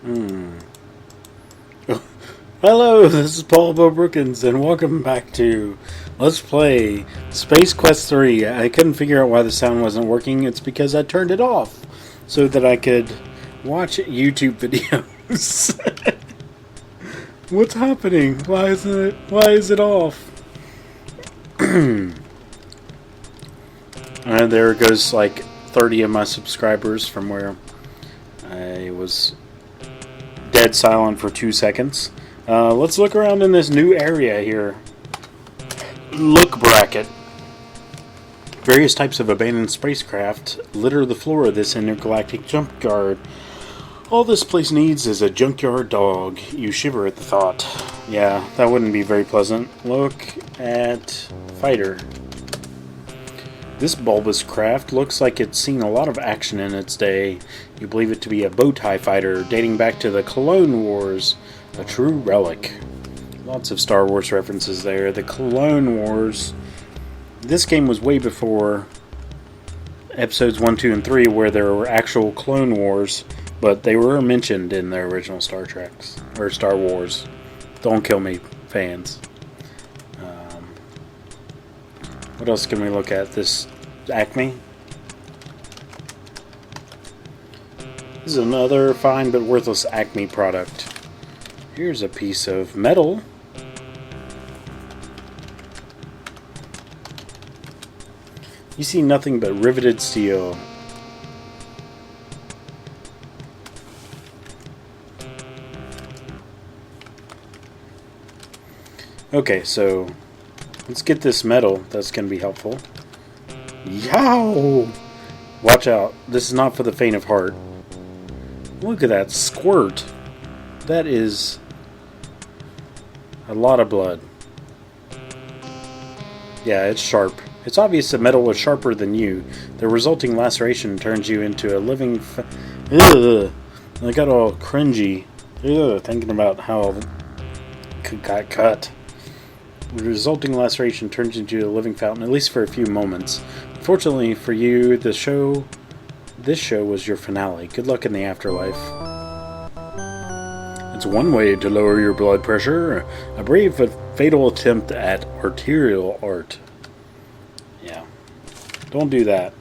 Hmm. Hello, this is Paul Bo Brookins, and welcome back to Let's Play Space Quest 3. I couldn't figure out why the sound wasn't working. It's because I turned it off so that I could watch YouTube videos. What's happening? Why is it off? There goes like 30 of my subscribers from where I was dead silent for 2 seconds. Let's look around in this new area here. Look bracket. Various types of abandoned spacecraft litter the floor of this intergalactic junkyard. All this place needs is a junkyard dog. You shiver at the thought. Yeah, that wouldn't be very pleasant. Look at Fighter. This bulbous craft looks like it's seen a lot of action in its day. You believe it to be a bow tie fighter dating back to the Clone Wars, a true relic. Lots of Star Wars references there. The Clone Wars. This game was way before episodes 1, 2, and 3 where there were actual Clone Wars, but they were mentioned in the original Star Treks, or Star Wars. Don't kill me, fans. What else can we look at? This Acme. This is another fine but worthless Acme product. Here's a piece of metal. You see nothing but riveted steel. Okay, so let's get this metal. That's going to be helpful. Yow! Watch out. This is not for the faint of heart. Look at that squirt. That is a lot of blood. Yeah, it's sharp. It's obvious that metal was sharper than you. The resulting laceration turns you into a living... Ugh! I got all cringy. Ugh, thinking about how it got cut. The resulting laceration turns into a living fountain, at least for a few moments. Fortunately for you, this show was your finale. Good luck in the afterlife. It's one way to lower your blood pressure. A brave but fatal attempt at arterial art. Yeah. Don't do that.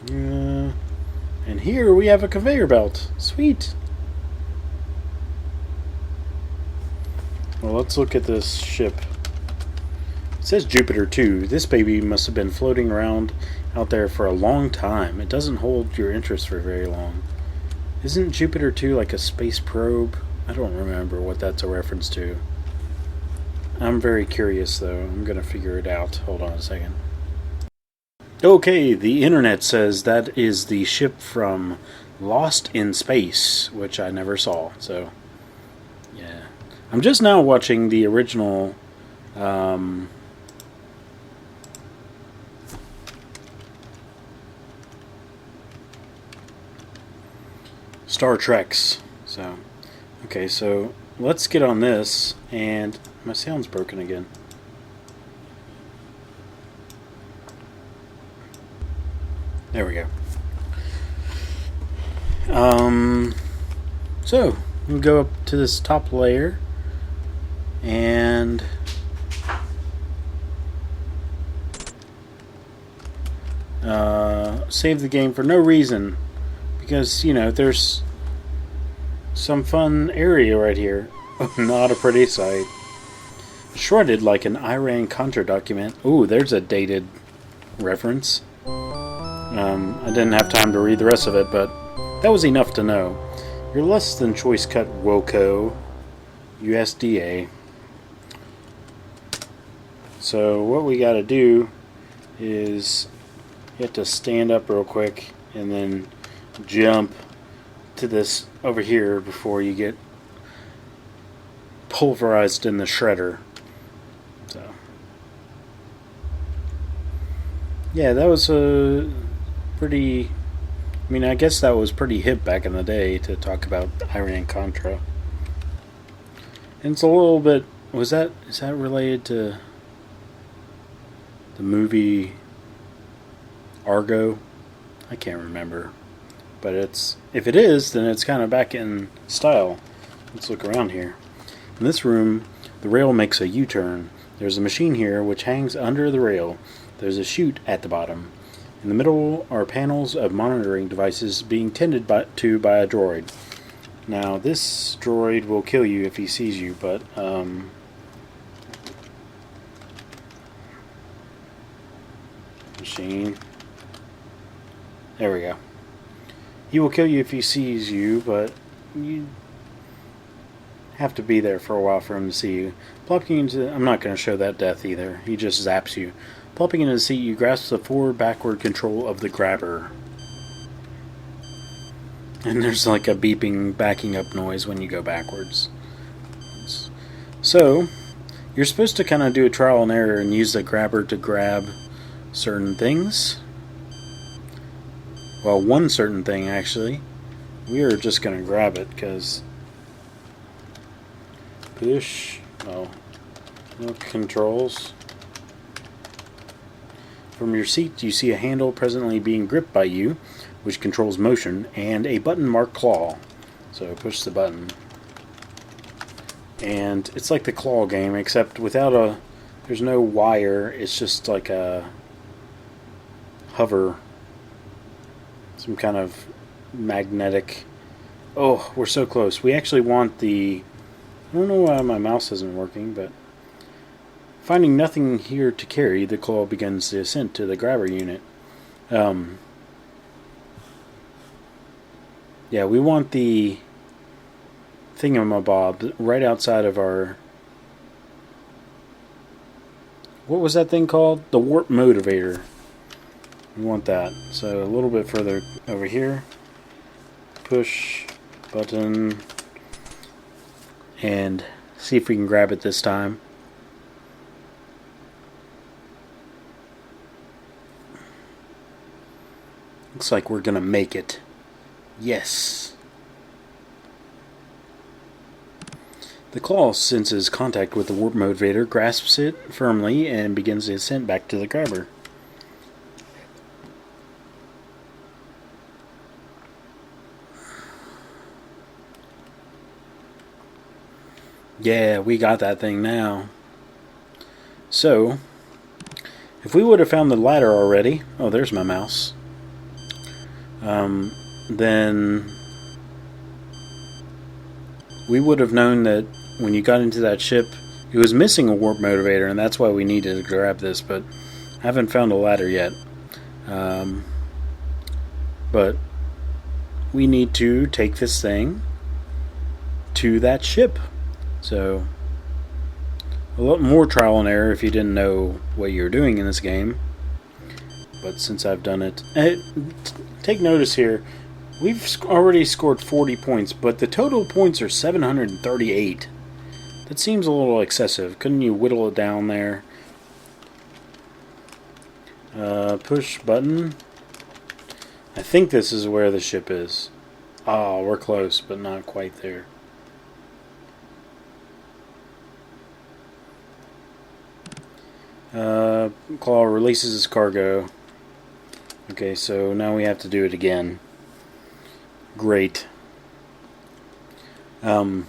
And here we have a conveyor belt. Sweet. Well, let's look at this ship. It says Jupiter 2. This baby must have been floating around out there for a long time. It doesn't hold your interest for very long. Isn't Jupiter 2 like a space probe? I don't remember what that's a reference to. I'm very curious, though. I'm going to figure it out. Hold on a second. Okay, the internet says that is the ship from Lost in Space, which I never saw, so... yeah. I'm just now watching the original Star Treks. So, okay, so let's get on this, and my sound's broken again. There we go. So we'll go up to this top layer. And save the game for no reason, because there's some fun area right here. Not a pretty sight. Shredded like an Iran-Contra document. Ooh, there's a dated reference. I didn't have time to read the rest of it, but that was enough to know. Your less than choice cut Woco USDA. So what we got to do is you have to stand up real quick and then jump to this over here before you get pulverized in the shredder. So yeah, that was a pretty... I mean, I guess that was pretty hip back in the day to talk about Iran-Contra. And it's a little bit... is that related to the movie Argo? I can't remember. But if it is, then it's kind of back in style. Let's look around here. In this room, the rail makes a U-turn. There's a machine here which hangs under the rail. There's a chute at the bottom. In the middle are panels of monitoring devices being tended to by a droid. Now, this droid will kill you if he sees you, but machine. There we go. He will kill you if he sees you, but you have to be there for a while for him to see you. Plopping into... I'm not going to show that death either. He just zaps you. Plopping into the seat, you grasp the forward-backward control of the grabber. And there's like a beeping, backing up noise when you go backwards. So, you're supposed to kind of do a trial and error and use the grabber to grab certain things. Well, one certain thing, actually. We are just going to grab it, because... Push. Oh. No controls. From your seat, you see a handle presently being gripped by you, which controls motion, and a button marked claw. So push the button. And it's like the claw game, except without a... There's no wire, it's just like a hover. Some kind of magnetic... Oh, we're so close. We actually want the... I don't know why my mouse isn't working, but... Finding nothing here to carry, the claw begins the ascent to the grabber unit. Yeah, we want the thingamabob right outside of our... What was that thing called? The warp motivator. We want that. So a little bit further over here. Push button. And see if we can grab it this time. Looks like we're gonna make it. Yes. The claw senses contact with the warp motivator, grasps it firmly, and begins the ascent back to the grabber. Yeah, we got that thing now. So, if we would have found the ladder already... Oh, there's my mouse. Then we would have known that when you got into that ship, it was missing a warp motivator, and that's why we needed to grab this, but I haven't found a ladder yet. But we need to take this thing to that ship. So, a lot more trial and error if you didn't know what you're doing in this game. But since I've done it... Take notice here, we've already scored 40 points, but the total points are 738. That seems a little excessive. Couldn't you whittle it down there? Push button. I think this is where the ship is. Oh, we're close, but not quite there. Claw releases his cargo. Okay, so now we have to do it again. Great. Yeah,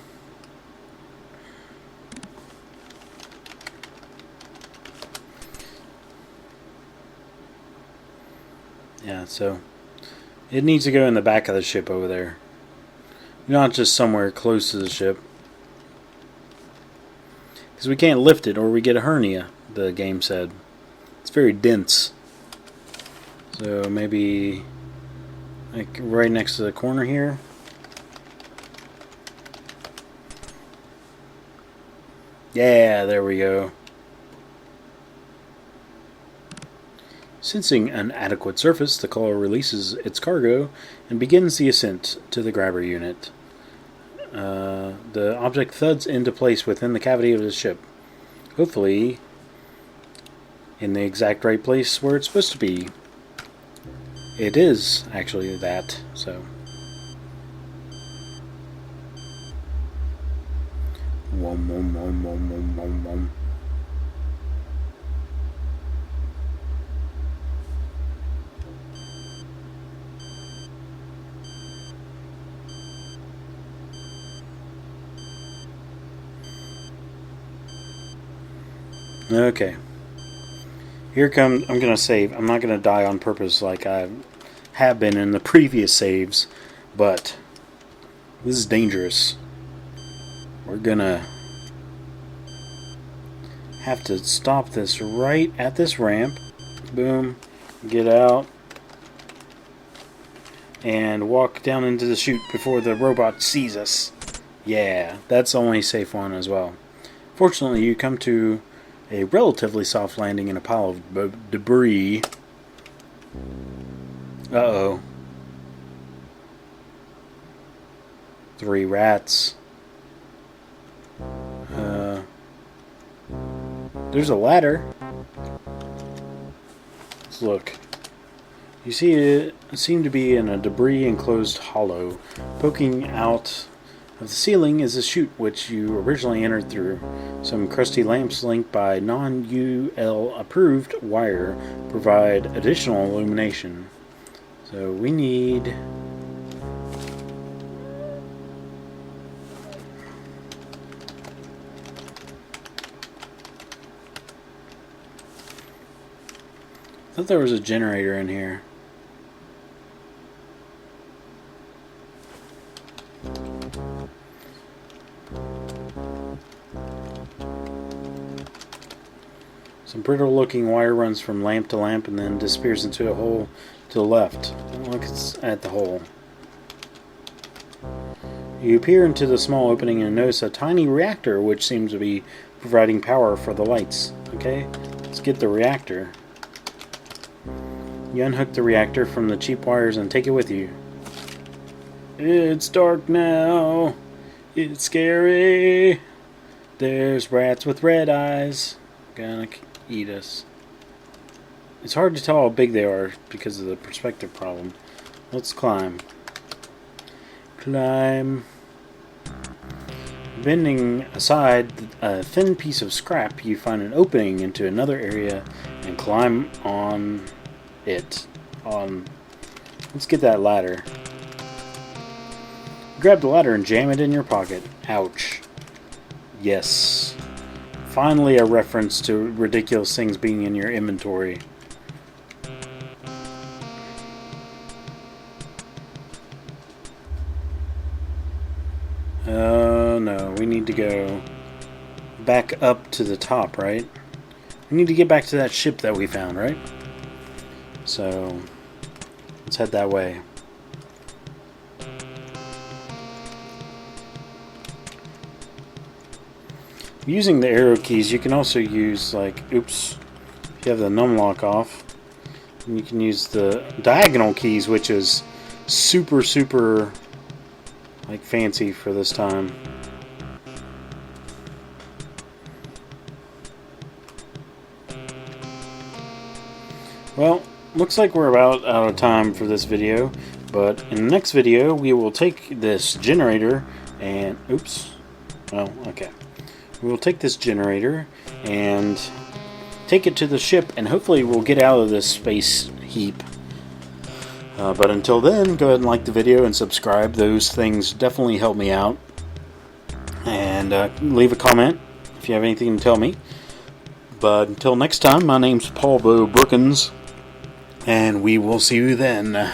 so it needs to go in the back of the ship over there. Not just somewhere close to the ship. Because we can't lift it or we get a hernia, the game said. It's very dense. So maybe like right next to the corner here. Yeah, there we go. Sensing an adequate surface, the claw releases its cargo and begins the ascent to the grabber unit. The object thuds into place within the cavity of the ship. Hopefully in the exact right place where it's supposed to be. It is actually that, so. Wom, wom, wom, wom, wom, wom, wom. Okay. Here comes... I'm going to save. I'm not going to die on purpose like I have been in the previous saves. But this is dangerous. We're going to have to stop this right at this ramp. Boom. Get out. And walk down into the chute before the robot sees us. Yeah, that's the only safe one as well. Fortunately, you come to a relatively soft landing in a pile of debris. Uh-oh. 3 rats. There's a ladder. Let's look. You see it seemed to be in a debris-enclosed hollow. Poking out of the ceiling is a chute which you originally entered through. Some crusty lamps linked by non-UL approved wire provide additional illumination. So we need... I thought there was a generator in here. Some brittle looking wire runs from lamp to lamp and then disappears into a hole to the left. Look at the hole. You peer into the small opening and notice a tiny reactor which seems to be providing power for the lights. Okay, let's get the reactor. You unhook the reactor from the cheap wires and take it with you. It's dark now. It's scary. There's rats with red eyes. Gonna eat us. It's hard to tell how big they are because of the perspective problem. Let's climb. Climb. Bending aside a thin piece of scrap, you find an opening into another area and climb on it. Let's get that ladder. Grab the ladder and jam it in your pocket. Ouch. Yes. Finally a reference to ridiculous things being in your inventory. Oh no, we need to go back up to the top, right? We need to get back to that ship that we found, right? So, let's head that way. Using the arrow keys, you can also use, like, oops, if you have the numlock off, and you can use the diagonal keys, which is super, like, fancy for this time. Well, looks like we're about out of time for this video, but in the next video we will take this generator and oops, oh, okay, we will take this generator and take it to the ship, and hopefully we'll get out of this space heap. But until then, go ahead and like the video and subscribe. Those things definitely help me out. And leave a comment if you have anything to tell me. But until next time, my name's Paul Bo Brookins, and we will see you then.